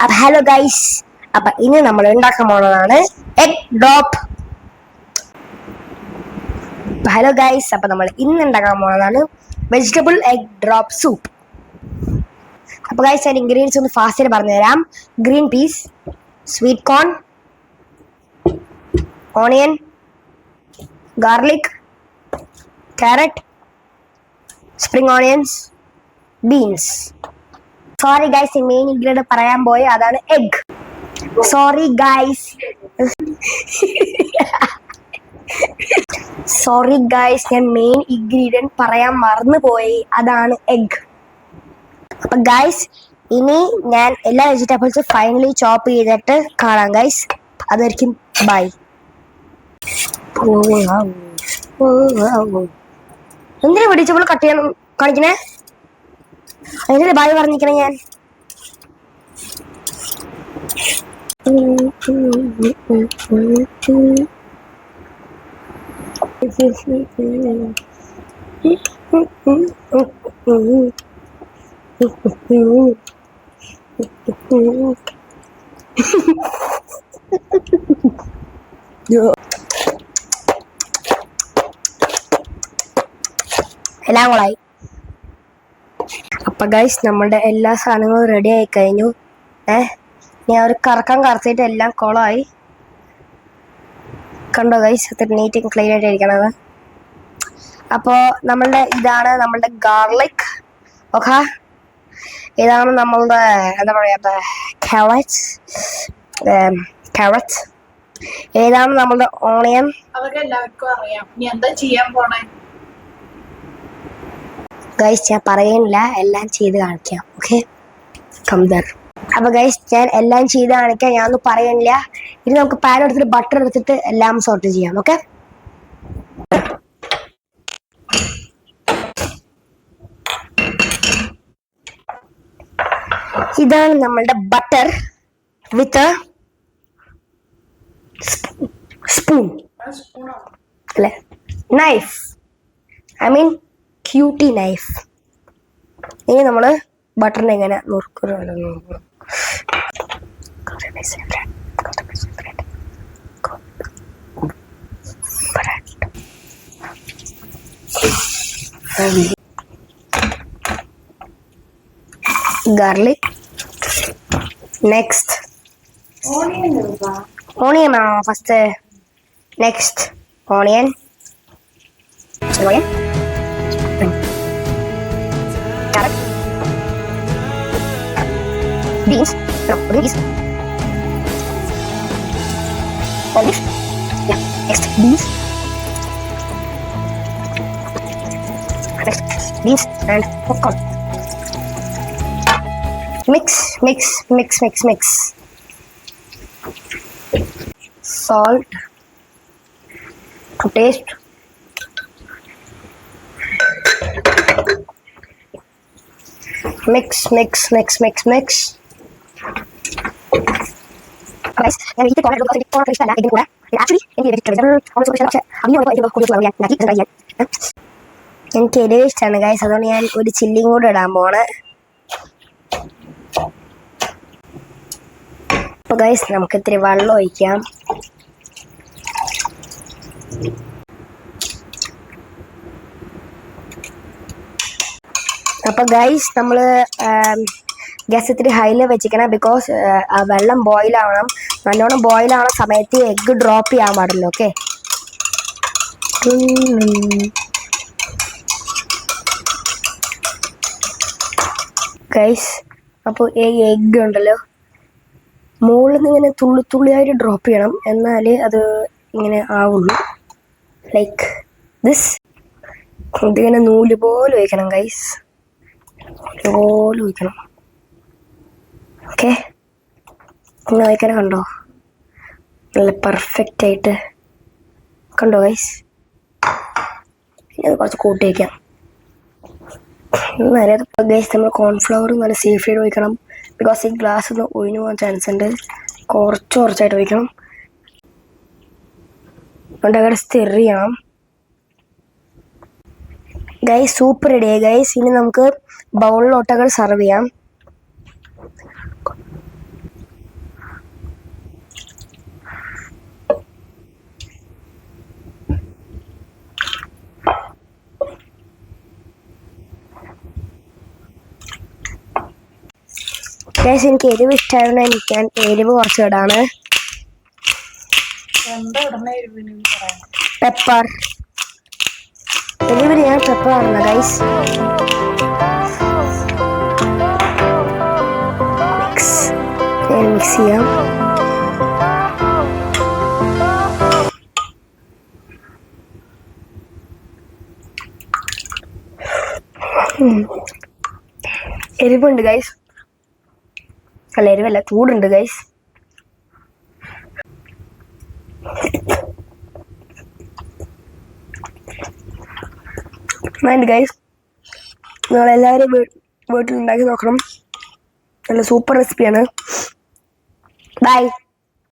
Hello guys, അപ്പൊ ഇനി നമ്മൾ ഉണ്ടാക്കാൻ പോകുന്നതാണ് എഗ് ഡ്രോപ്പ്. ഹലോ ഗൈസ്, അപ്പൊ നമ്മൾ ഇന്ന് ഉണ്ടാക്കാൻ പോകുന്നതാണ് വെജിറ്റബിൾ എഗ് ഡ്രോപ്പ് സൂപ്പ്. അപ്പൊ ഗൈസ്, ഞാൻ ഇൻഗ്രീഡിയൻസ് ഒന്ന് ഫാസ്റ്റ് പറഞ്ഞുതരാം. Green peas, sweet corn, onion, garlic, carrot, spring onions, beans. Sorry guys, main ingredient പറയാൻ പോയി, അതാണ് എഗ്. സോറി ഗൈസ്, ഞാൻ മെയിൻ ഇൻഗ്രീഡിയന്റ് പറയാൻ മറന്നുപോയി, അതാണ് എഗ്. അപ്പൊ ഗൈസ്, ഇനി ഞാൻ എല്ലാ വെജിറ്റബിൾസും ഫൈനലി ചോപ്പ് ചെയ്തിട്ട് കാണാം ഗൈസ്. അതായിരിക്കും ബൈ. എന്തിനാ വെജിറ്റബിൾ കട്ട് ചെയ്യാൻ കാണിക്കണേ? അതിന് ബൈ പറഞ്ഞിരിക്കണേ ഞാൻ. എല്ലാം കൊളായി. അപ്പൊ ഗൈസ്, നമ്മളുടെ എല്ലാ സാധനങ്ങളും റെഡി ആയി കഴിഞ്ഞു. ഞാൻ ഒരു കറക്കം കറച്ചിട്ട് എല്ലാം കൊളമായി. കണ്ടോ ഗൈസ്, അത്ര നീറ്റ് ആൻഡ് ക്ലീൻ ആയിട്ട് ഇരിക്കണത്. അപ്പോൾ ഇതാണ് നമ്മളുടെ ഗാർലിക്. ഓക്കെ, ഇതാണ് നമ്മളുടെ എന്താ പറയാ ക്യാരറ്റ്. ഏതാണ് നമ്മളുടെ ഓണിയൻ. അതൊക്കെ എല്ലാവർക്കും അറിയാം. നീ എന്താ ചെയ്യാൻ പോണേ? ഗൈസ്, ഞാൻ പറയുന്നില്ല, എല്ലാം ചെയ്ത് കാണിക്കാം. ഓക്കെ, കംദർ. അപ്പൊ ഗൈസ്, ഞാൻ എല്ലാം ചെയ്ത് കാണിക്കാം, ഞാനൊന്നും പറയുന്നില്ല. ഇനി നമുക്ക് പാൻ എടുത്തിട്ട് ബട്ടർ എടുത്തിട്ട് എല്ലാം സോർട്ട് ചെയ്യാം. ഓക്കെ, ഇതാണ് നമ്മളുടെ ബട്ടർ വിത്ത് സ്പൂൺ അല്ലെ, knife. I mean cutie knife. ഇനി നമ്മള് ബട്ടറിനെ എങ്ങനെ നുറുക്കുക? ഗാർലിക്. നെക്സ്റ്റ് ഓണിയൻ ആണോ first? Next onion. Carrot, beans, no, beans, olive, yeah, next beans, and popcorn. Mix. Salt to taste. Mix. Guys, ഞാൻ വീട്ടിൽ കുറേ ഇഷ്ടമല്ല ഇതിന് കൂടെ. ആക്ച്വലി എനിക്ക് എരിവ് ഇഷ്ടമാണ് ഗൈസ്, അതുകൊണ്ട് ഞാൻ ഒരു ചില്ലിയും കൂടെ ഇടാൻ പോണ്. അപ്പൊ ഗൈസ്, നമുക്ക് ഇത്തിരി വെള്ളം ഒഴിക്കാം. അപ്പൊ ഗൈസ്, നമ്മള് ഗ്യാസ് ഇത്തിരി ഹൈയിൽ വെച്ചിരിക്കണം. ബിക്കോസ് ആ വെള്ളം ബോയിൽ ആവണം. നല്ലോണം ബോയിൽ ആവുന്ന സമയത്ത് എഗ്ഗ് ഡ്രോപ്പ് ചെയ്യാൻ പാടില്ല. ഓക്കെ ഗൈസ്, അപ്പോൾ ഈ എഗ്ഗ് ഉണ്ടല്ലോ, മുകളിൽ നിന്ന് ഇങ്ങനെ തുള്ളിയായിട്ട് ഡ്രോപ്പ് ചെയ്യണം, എന്നാലേ അത് ഇങ്ങനെ ആവുള്ളൂ. Like this. ഇതിങ്ങനെ നൂല് പോലെ വയ്ക്കണം ഗൈസ്, പോലെ വയ്ക്കണം. ഓക്കെ, ഇങ്ങനെ വയ്ക്കാൻ കണ്ടോ, നല്ല പെർഫെക്റ്റ് ആയിട്ട് കണ്ടോ ഗൈസ്. പിന്നെ അത് കുറച്ച് കൂട്ടി വയ്ക്കാം. നല്ല ഗൈസ്, നമ്മൾ കോൺഫ്ലവർ നല്ല സേഫായിട്ട് വയ്ക്കണം. ബിക്കോസ് ഈ ഗ്ലാസ് ഒന്ന് ഒഴിഞ്ഞു പോകാൻ ചാൻസ് ഉണ്ട്. കുറച്ചായിട്ട് വയ്ക്കണം. അതുകൊണ്ട് അവിടെ സ്റ്റിർ ചെയ്യണം. ഗൈസ്, സൂപ്പ് റെഡിയായി ഗൈസ്. ഇനി നമുക്ക് ബൗളിലോട്ടൊക്കെ സെർവ് ചെയ്യാം. ഗൈസ് എനിക്ക് എരിവ് ഇഷ്ടമായതുകൊണ്ട് ഞാൻ എരിവ് കുറച്ച് ഇടാണ്. എന്താ ഇടുന്ന എരിവിന് പറയാം. പെപ്പർ. എരിവിന് ഞാൻ പെപ്പർ ഇടുന്ന ഗൈസ്. മിക്സ് ചെയ്യാം. എരിവുണ്ട് ഗൈസ്. അല്ല എരിവല്ല, ചൂടുണ്ട് ഗൈസ്. ഗൈസ് നിങ്ങളെല്ലാവരും വീട്ടിൽ ഉണ്ടാക്കി നോക്കണം. നല്ല സൂപ്പർ റെസിപ്പിയാണ്. ബൈ.